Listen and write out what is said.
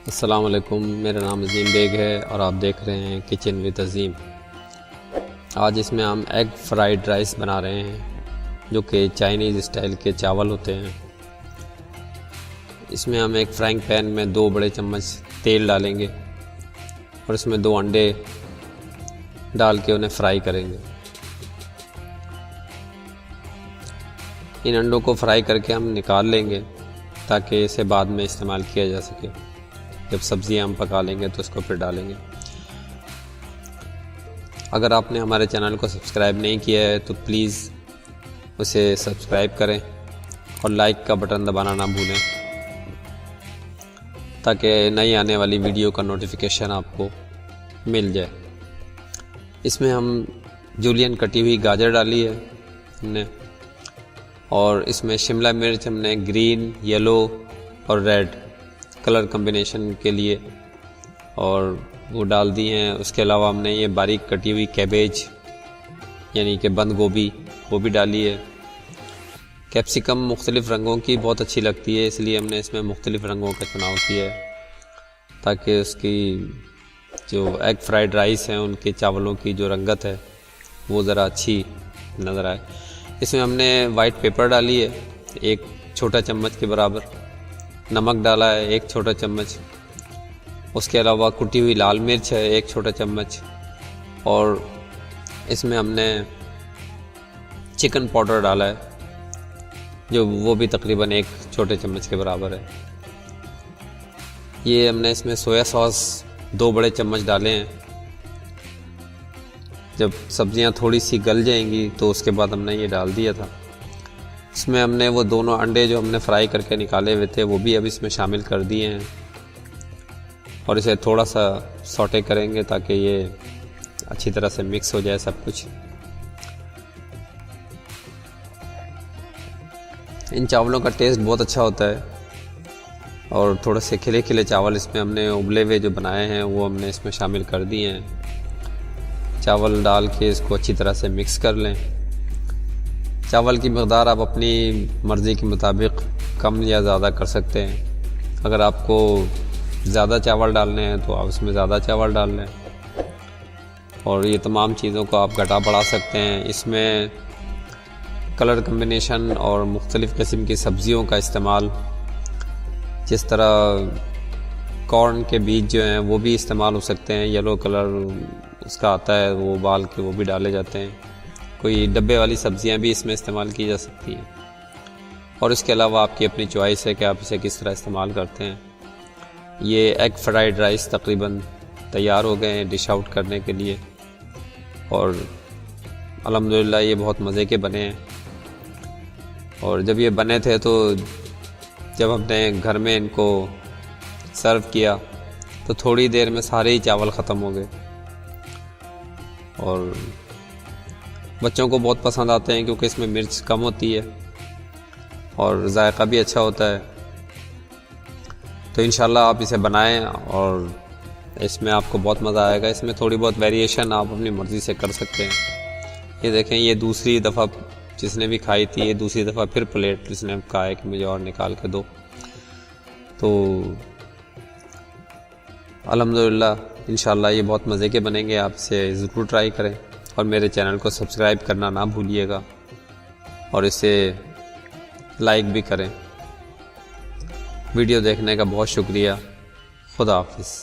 अस्सलाम वालेकुम, मेरा नाम अज़ीम बेग है और आप देख रहे हैं किचन विद अज़ीम। आज इसमें हम एग फ्राइड राइस बना रहे हैं जो कि चाइनीज़ स्टाइल के चावल होते हैं। इसमें हम एक फ्राइंग पैन में 2 बड़े चम्मच तेल डालेंगे और इसमें 2 अंडे डाल के उन्हें फ्राई करेंगे। इन अंडों को फ्राई करके हम निकाल लेंगे ताकि इसे बाद में इस्तेमाल किया जा सके। जब सब्ज़ियाँ हम पका लेंगे तो इसको फिर डालेंगे। अगर आपने हमारे चैनल को सब्सक्राइब नहीं किया है तो प्लीज़ उसे सब्सक्राइब करें और लाइक का बटन दबाना ना भूलें ताकि नई आने वाली वीडियो का नोटिफिकेशन आपको मिल जाए। इसमें हम जूलियन कटी हुई गाजर डाली है हमने, और इसमें शिमला मिर्च हमने ग्रीन, येलो और रेड कलर कम्बिनेशन के लिए और वो डाल दी हैं। उसके अलावा हमने ये बारीक कटी हुई कैबेज यानी कि बंद गोभी वो भी डाली है। कैप्सिकम मुख्तलिफ़ रंगों की बहुत अच्छी लगती है, इसलिए हमने इसमें मुख्तलिफ़ रंगों का चुनाव किया है ताकि उसकी जो एग फ्राइड राइस हैं उनके चावलों की जो रंगत है वो ज़रा अच्छी नज़र आए। इसमें हमने वाइट पेपर डाली है 1 छोटा चम्मच के बराबर, नमक डाला है 1 छोटा चम्मच, उसके अलावा कुटी हुई लाल मिर्च है 1 छोटा चम्मच, और इसमें हमने चिकन पाउडर डाला है जो वो भी तकरीबन 1 छोटे चम्मच के बराबर है। ये हमने इसमें सोया सॉस 2 बड़े चम्मच डाले हैं। जब सब्जियां थोड़ी सी गल जाएंगी तो उसके बाद हमने ये डाल दिया था। इसमें हमने वो दोनों अंडे जो हमने फ्राई करके निकाले हुए थे वो भी अब इसमें शामिल कर दिए हैं और इसे थोड़ा सा सौटे करेंगे ताकि ये अच्छी तरह से मिक्स हो जाए सब कुछ। इन चावलों का टेस्ट बहुत अच्छा होता है और थोड़े से खिले खिले चावल इसमें हमने उबले हुए जो बनाए हैं वो हमने इसमें शामिल कर दिए हैं। चावल डाल के इसको अच्छी तरह से मिक्स कर लें। चावल की मकदार आप अपनी मर्ज़ी के मुताबिक कम या ज़्यादा कर सकते हैं। अगर आपको ज़्यादा चावल डालने हैं तो आप इसमें ज़्यादा चावल डाल लें और ये तमाम चीज़ों को आप घटा बढ़ा सकते हैं। इसमें कलर कम्बिनेशन और मुख्तलिफ़ किस्म की सब्ज़ियों का इस्तेमाल, जिस तरह कॉर्न के बीज जो हैं वो भी इस्तेमाल हो सकते हैं, येलो कलर उसका आता है वो उबाल के वो भी डाले जाते हैं। कोई डब्बे वाली सब्ज़ियां भी इसमें इस्तेमाल की जा सकती हैं और इसके अलावा आपकी अपनी चॉइस है कि आप इसे किस तरह इस्तेमाल करते हैं। ये एग फ्राइड राइस तकरीबन तैयार हो गए हैं डिश आउट करने के लिए और अल्हम्दुलिल्लाह ये बहुत मज़े के बने हैं। और जब ये बने थे तो जब हमने घर में इनको सर्व किया तो थोड़ी देर में सारे ही चावल ख़त्म हो गए और बच्चों को बहुत पसंद आते हैं क्योंकि इसमें मिर्च कम होती है और जायका भी अच्छा होता है। तो इंशाल्लाह आप इसे बनाएं और इसमें आपको बहुत मज़ा आएगा। इसमें थोड़ी बहुत वेरिएशन आप अपनी मर्ज़ी से कर सकते हैं। ये देखें, ये दूसरी दफ़ा जिसने भी खाई थी ये दूसरी दफ़ा फिर प्लेट जिसने कहा है कि मुझे और निकाल के दो। तो अल्हम्दुलिल्लाह इंशाल्लाह ये बहुत मज़े के बनेंगे। आप इसे ज़रूर ट्राई करें और मेरे चैनल को सब्सक्राइब करना ना भूलिएगा और इसे लाइक भी करें। वीडियो देखने का बहुत शुक्रिया। खुदा हाफिज़।